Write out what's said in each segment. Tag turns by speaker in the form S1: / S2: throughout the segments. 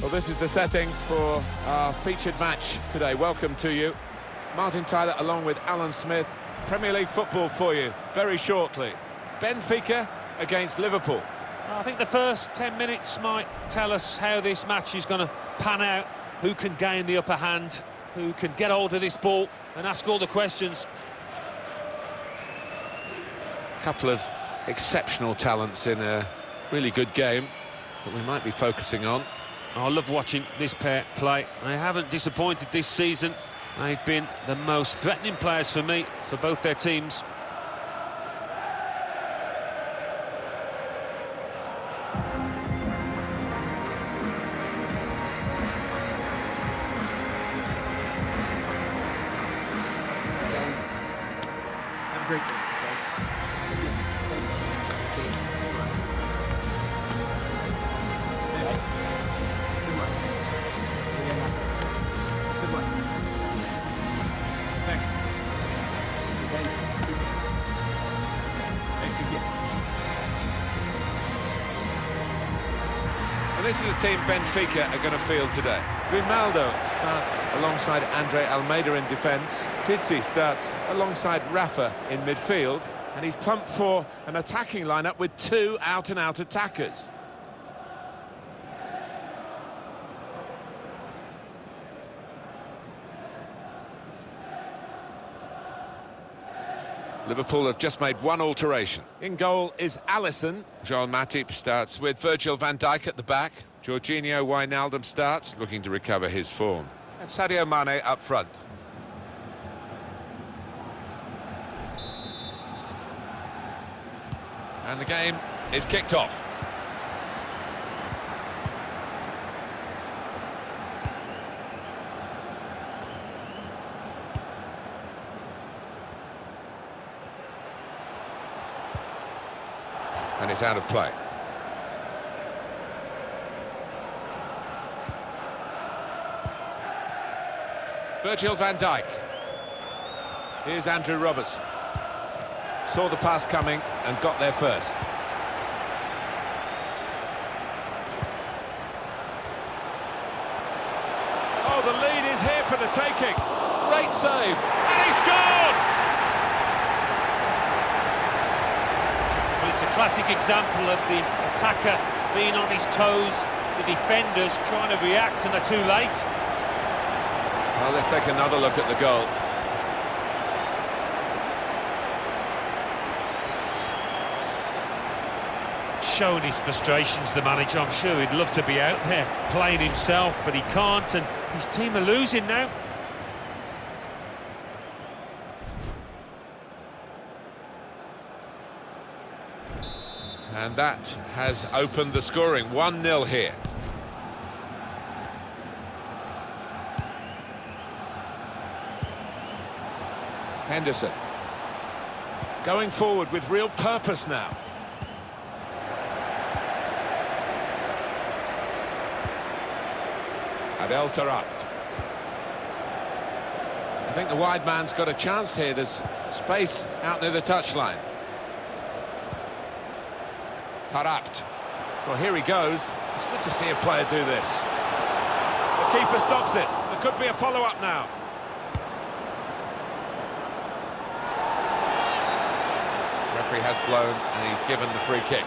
S1: Well, this is the setting for our featured match today. Welcome to you. Martin Tyler along with Alan Smith. Premier League football for you very shortly. Benfica against Liverpool.
S2: I think the first 10 minutes might tell us how this match is going to pan out, who can gain the upper hand, who can get hold of this ball and ask all the questions.
S1: A couple of exceptional talents in a really good game that we might be focusing on.
S2: I love watching this pair play. They haven't disappointed this season. They've been the most threatening players for me, for both their teams.
S3: Have a great day,
S1: And this is the team Benfica are going to field today. Grimaldo starts alongside Andre Almeida in defence. Pizzi starts alongside Rafa in midfield. And he's pumped for an attacking lineup with two out-and-out attackers. Liverpool have just made one alteration. In goal is Alisson. Joel Matip starts with Virgil van Dijk at the back. Jorginho Wijnaldum starts, looking to recover his form. And Sadio Mane up front. And the game is kicked off. And it's out of play. Virgil van Dijk. Here's Andrew Robertson. Saw the pass coming and got there first. Oh, the lead is here for the taking. Great save. And he scored!
S2: Well, it's a classic example of the attacker being on his toes, the defenders trying to react and they're too late.
S1: Well, let's take another look at the goal.
S2: Showing his frustrations, the manager. I'm sure he'd love to be out there playing himself, but he can't, and his team are losing now.
S1: And that has opened the scoring. 1-0 here. Henderson. Going forward with real purpose now. Adel Taarabt. I think the wide man's got a chance here. There's space out near the touchline. Taarabt. Well, here he goes. It's good to see a player do this. The keeper stops it. There could be a follow-up now. Referee has blown and he's given the free kick.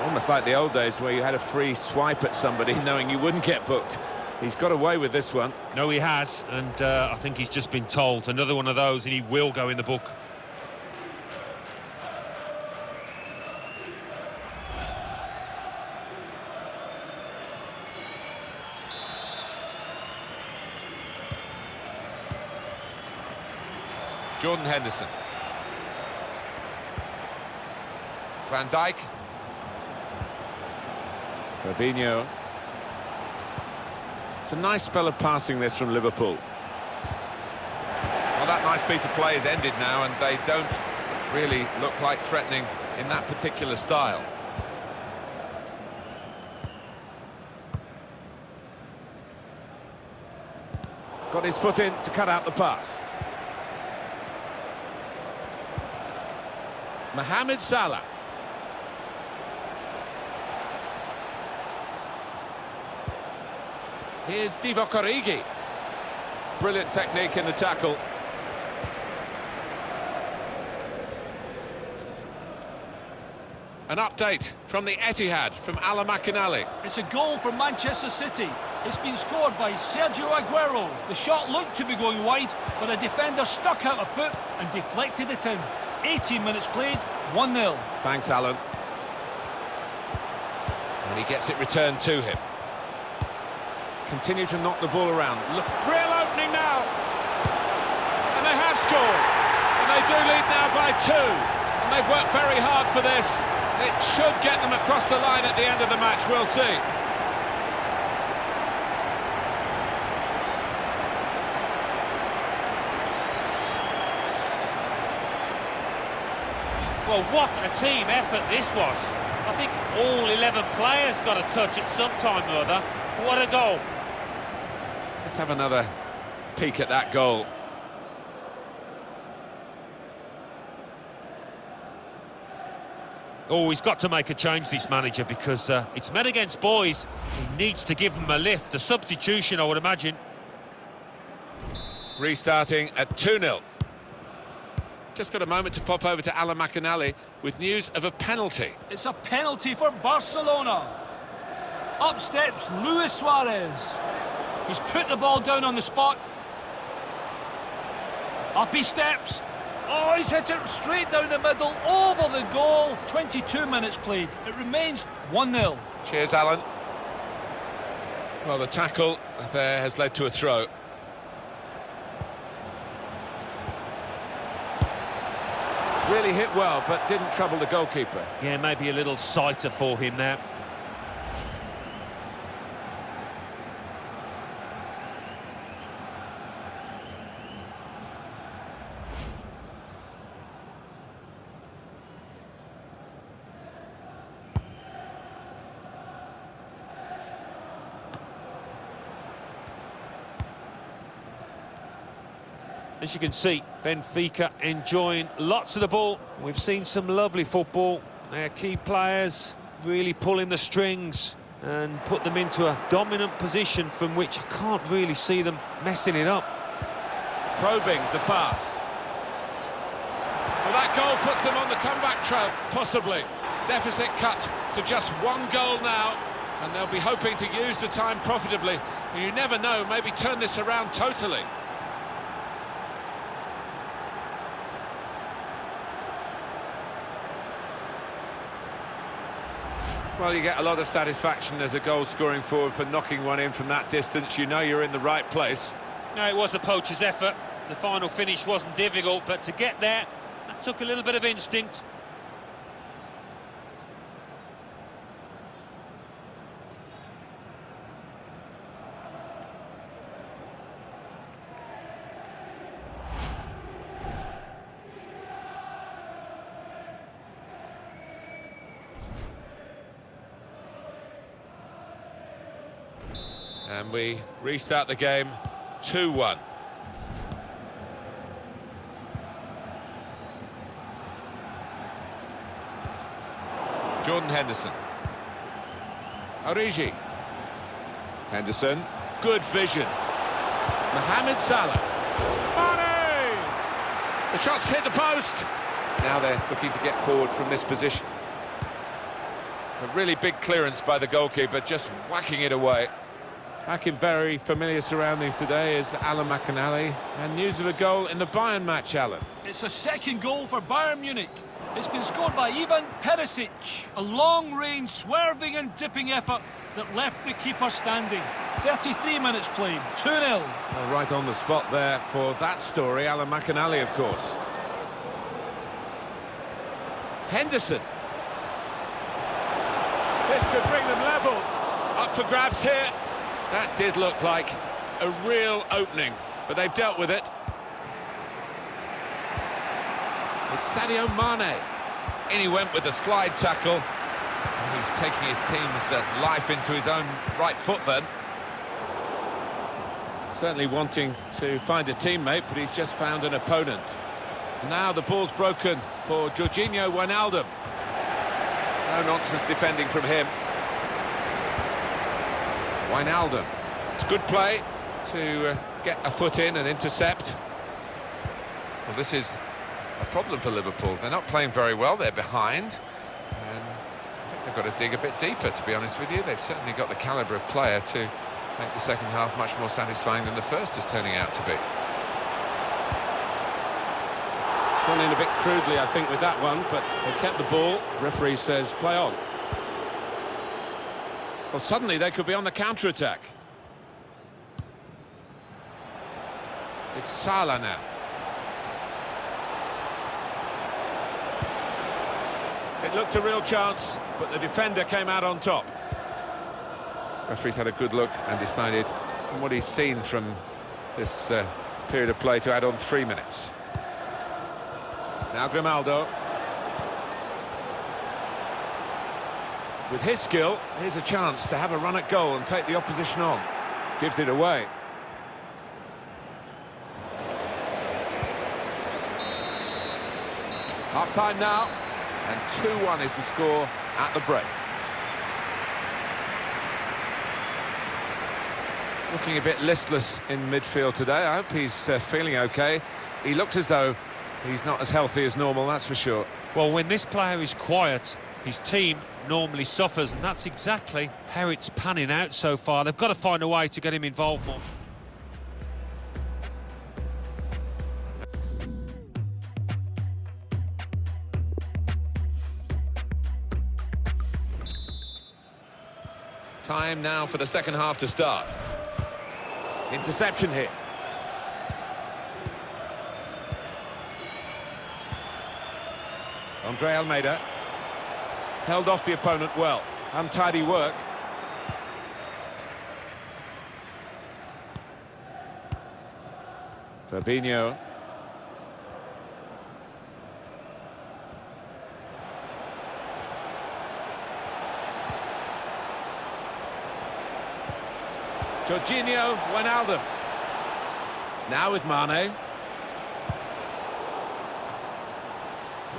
S1: Almost like the old days where you had a free swipe at somebody knowing you wouldn't get booked. He's got away with this one.
S2: No, he has, and I think he's just been told. Another one of those and he will go in the book.
S1: Jordan Henderson. Van Dijk. Fabinho. It's a nice spell of passing this from Liverpool. Well, that nice piece of play is ended now, and they don't really look like threatening in that particular style. Got his foot in to cut out the pass. Mohamed Salah. Here's Divock Origi. Brilliant technique in the tackle. An update from the Etihad, from Ala Makinali.
S3: It's a goal for Manchester City. It's been scored by Sergio Aguero. The shot looked to be going wide, but a defender stuck out a foot and deflected it in. 18 minutes played, 1-0.
S1: Thanks, Alan. And he gets it returned to him. Continue to knock the ball around. Look, real opening now! And they have scored! And they do lead now by 2. And they've worked very hard for this. It should get them across the line at the end of the match, we'll see.
S2: Well, what a team effort this was. I think all 11 players got a touch at some time or other. What a goal.
S1: Let's have another peek at that goal.
S2: Oh, he's got to make a change, this manager, because it's men against boys. He needs to give them a lift, a substitution, I would imagine.
S1: Restarting at 2-0. Just got a moment to pop over to Ala Makinali with news of a penalty.
S3: It's a penalty for Barcelona. Up steps Luis Suarez. He's put the ball down on the spot. Up he steps. Oh, he's hit it straight down the middle, over the goal. 22 minutes played. It remains 1-0.
S1: Cheers, Alan. Well, the tackle there has led to a throw. Really hit well, but didn't trouble the goalkeeper.
S2: Yeah, maybe a little sighter for him now. As you can see, Benfica enjoying lots of the ball. We've seen some lovely football. Their key players really pulling the strings and put them into a dominant position from which I can't really see them messing it up.
S1: Probing the pass. Well, that goal puts them on the comeback trail, possibly. Deficit cut to just 1 goal now, and they'll be hoping to use the time profitably. You never know, maybe turn this around totally. Well, you get a lot of satisfaction as a goal-scoring forward for knocking one in from that distance. You know you're in the right place.
S2: No, it was a poacher's effort. The final finish wasn't difficult, but to get there, that took a little bit of instinct.
S1: And we restart the game 2-1. Jordan Henderson. Origi. Henderson. Good vision. Mohamed Salah. Mane! The shot's hit the post. Now they're looking to get forward from this position. It's a really big clearance by the goalkeeper, just whacking it away. Back in very familiar surroundings today is Ala Makinali, and news of a goal in the Bayern match, Alan.
S3: It's a second goal for Bayern Munich. It's been scored by Ivan Perisic. A long-range, swerving and dipping effort that left the keeper standing. 33 minutes played, 2-0.
S1: Well, right on the spot there for that story, Ala Makinali, of course. Henderson. This could bring them level. Up for grabs here. That did look like a real opening, but they've dealt with it. It's Sadio Mane. In he went with the slide tackle. He's taking his team's life into his own right foot then. Certainly wanting to find a teammate, but he's just found an opponent. Now the ball's broken for Jorginho Wijnaldum. No nonsense defending from him. Wijnaldum It's good play to get a foot in and intercept. Well, this is a problem for Liverpool. They're not playing very well, they're behind. And I think they've got to dig a bit deeper, to be honest with you. They've certainly got the calibre of player to make the second half much more satisfying than the first is turning out to be.
S4: Gone in a bit crudely, I think, with that one, but they kept the ball. Referee says, play on. Well, suddenly they could be on the counter-attack. It's Salah now. It looked a real chance, but the defender came out on top.
S1: Referee's had a good look and decided, from what he's seen from this period of play, to add on 3 minutes.
S4: Now Grimaldo. With his skill, here's a chance to have a run at goal and take the opposition on. Gives it away.
S1: Half-time now, and 2-1 is the score at the break. Looking a bit listless in midfield today. I hope he's feeling okay. He looks as though he's not as healthy as normal, that's for sure.
S2: Well, when this player is quiet, his team normally suffers, and that's exactly how it's panning out so far. They've got to find a way to get him involved more.
S1: Time now for the second half to start.
S4: Interception here. Andre Almeida held off the opponent well. Untidy work. Fabinho. Jorginho Wijnaldum. Now with Mane.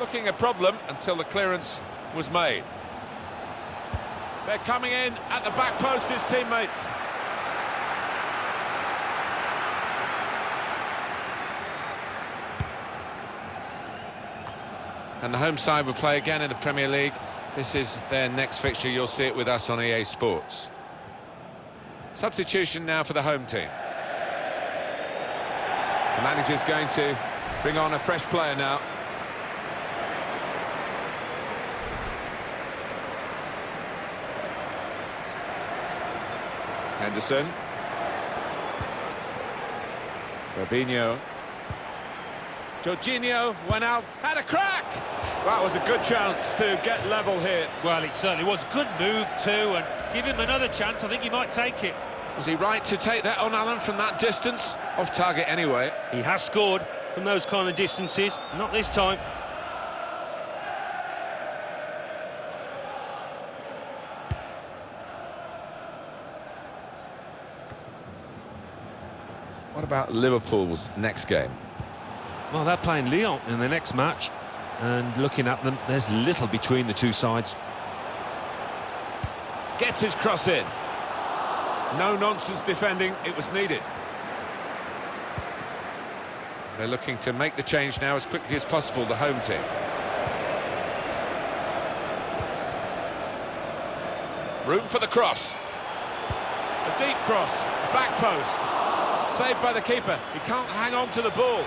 S4: Looking a problem until the clearance was made. They're coming in at the back post, his teammates.
S1: And the home side will play again in the Premier League. This is their next fixture. You'll see it with us on EA Sports. Substitution now for the home team. The manager's going to bring on a fresh player now. Henderson. Fabinho. Jorginho went out, had a crack! That was a good chance to get level here.
S2: Well, it certainly was. Good move too, and give him another chance. I think he might take it.
S1: Was he right to take that on, Alan, from that distance? Off target anyway.
S2: He has scored from those kind of distances. Not this time.
S1: What about Liverpool's next game?
S2: Well, they're playing Lyon in the next match, and looking at them, there's little between the two sides.
S4: Gets his cross in. No nonsense defending, it was needed.
S1: They're looking to make the change now as quickly as possible, the home team. Room for the cross.
S4: A deep cross, back post. Saved by the keeper, he can't hang on to the ball.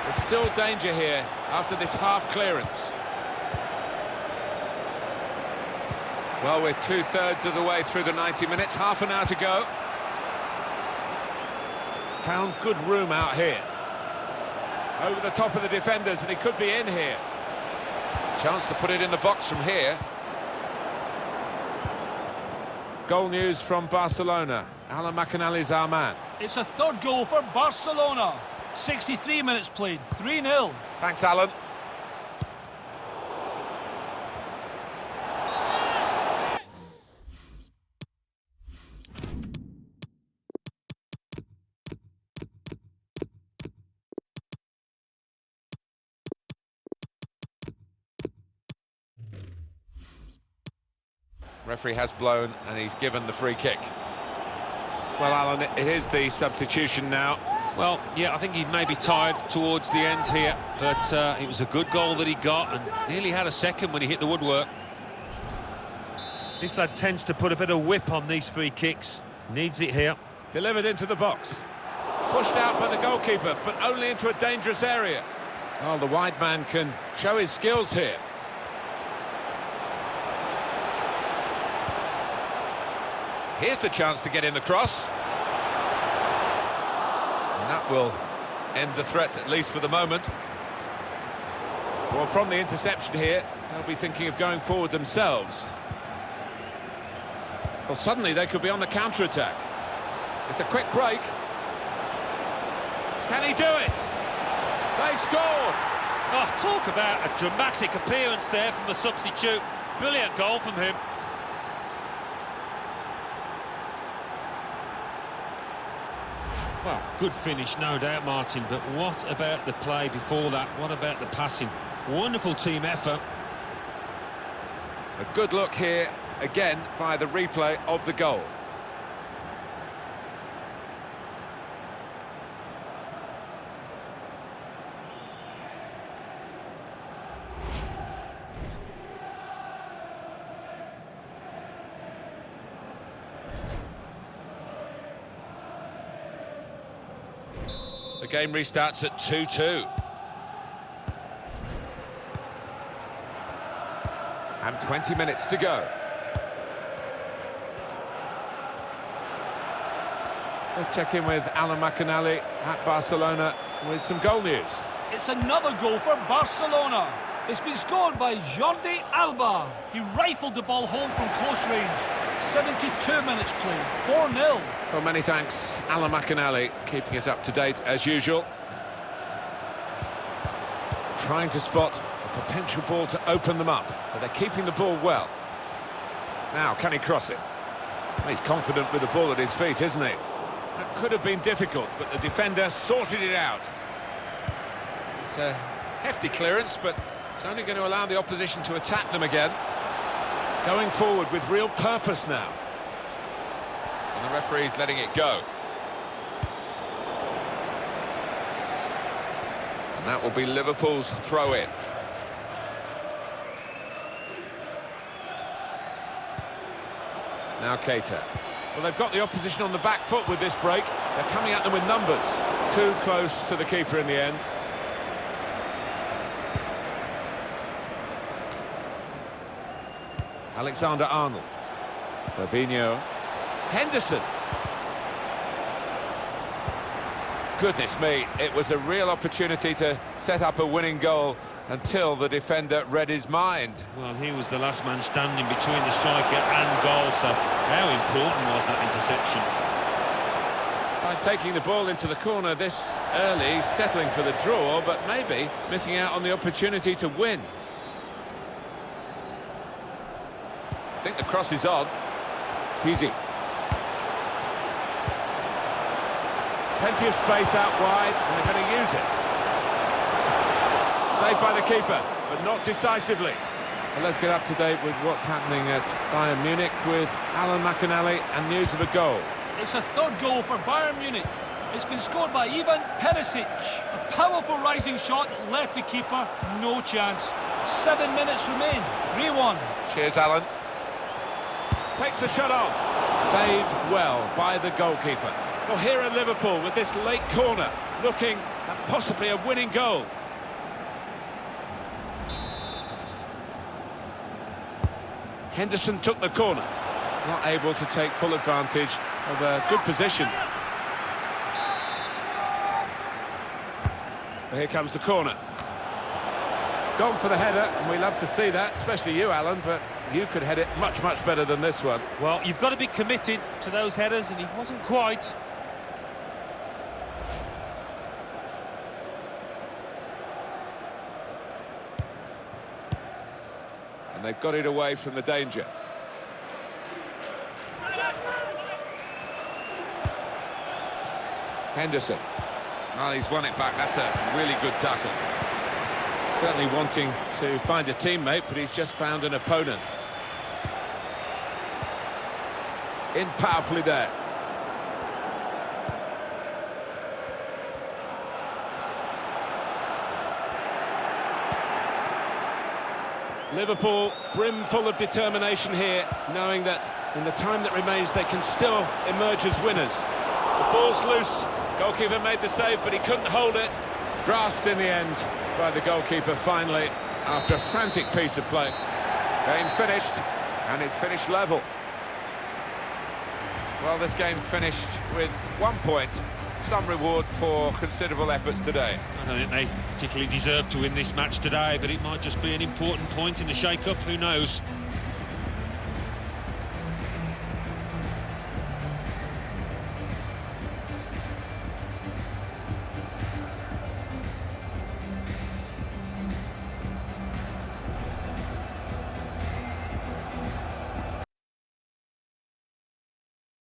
S4: There's still danger here after this half clearance.
S1: Well, we're 2/3 of the way through the 90 minutes, half an hour to go.
S4: Found good room out here. Over the top of the defenders, and he could be in here.
S1: Chance to put it in the box from here.
S4: Goal news from Barcelona. Alan McInally's our man.
S3: It's a third goal for Barcelona. 63 minutes played, 3-0.
S1: Thanks, Alan. Referee has blown and he's given the free kick. Well, Alan, here's the substitution now.
S2: Well, yeah, I think he may be tired towards the end here, but it was a good goal that he got, and nearly had a second when he hit the woodwork. This lad tends to put a bit of whip on these free kicks. Needs it here.
S1: Delivered into the box. Pushed out by the goalkeeper, but only into a dangerous area. Well, the wide man can show his skills here. Here's the chance to get in the cross. And that will end the threat, at least for the moment. Well, from the interception here, they'll be thinking of going forward themselves. Well, suddenly they could be on the counter-attack. It's a quick break. Can he do it? They scored!
S2: Oh, talk about a dramatic appearance there from the substitute. Brilliant goal from him. Well, good finish, no doubt, Martin, but what about the play before that? What about the passing? Wonderful team effort.
S1: A good look here, again, via the replay of the goal. The game restarts at 2-2. And 20 minutes to go. Let's check in with Alan McInally at Barcelona with some goal news.
S3: It's another goal for Barcelona. It's been scored by Jordi Alba. He rifled the ball home from close range. 72 minutes played, 4-0.
S1: Well, many thanks, Alan McInally, keeping us up to date as usual. Trying to spot a potential ball to open them up, but they're keeping the ball well. Now, can he cross it? Well, he's confident with the ball at his feet, isn't he? That could have been difficult, but the defender sorted it out. It's a hefty clearance, but it's only going to allow the opposition to attack them again. Going forward with real purpose now. And the referee's letting it go. And that will be Liverpool's throw-in. Now Keita. Well, they've got the opposition on the back foot with this break. They're coming at them with numbers. Too close to the keeper in the end. Alexander-Arnold. Fabinho. Henderson. Goodness me, it was a real opportunity to set up a winning goal until the defender read his mind.
S2: Well, he was the last man standing between the striker and goal, so how important was that interception?
S1: By taking the ball into the corner this early, settling for the draw, but maybe missing out on the opportunity to win. I think the cross is on. Easy. Plenty of space out wide, and they're going to use it. Saved by the keeper, but not decisively. Well, let's get up to date with what's happening at Bayern Munich with Alan McInally and news of a goal.
S3: It's a third goal for Bayern Munich. It's been scored by Ivan Perisic. A powerful rising shot that left the keeper no chance. 7 minutes remain, 3-1.
S1: Cheers, Alan. Takes the shot on. Saved well by the goalkeeper. Well, here are Liverpool with this late corner, looking at possibly a winning goal. Henderson took the corner. Not able to take full advantage of a good position. Well, here comes the corner. Gone for the header, and we love to see that, especially you, Alan, but you could head it much, much better than this one.
S2: Well, you've got to be committed to those headers, and he wasn't quite.
S1: And they've got it away from the danger. Henderson. Well, he's won it back. That's a really good tackle. Certainly wanting to find a teammate, but he's just found an opponent. In powerfully there. Liverpool brimful of determination here, knowing that in the time that remains they can still emerge as winners. The ball's loose, goalkeeper made the save but he couldn't hold it. Grasped in the end by the goalkeeper finally, after a frantic piece of play. Game finished, and it's finished level. Well, this game's finished with 1 point. Some reward for considerable efforts today.
S2: I don't think they particularly deserve to win this match today, but it might just be an important point in the shake-up, who knows?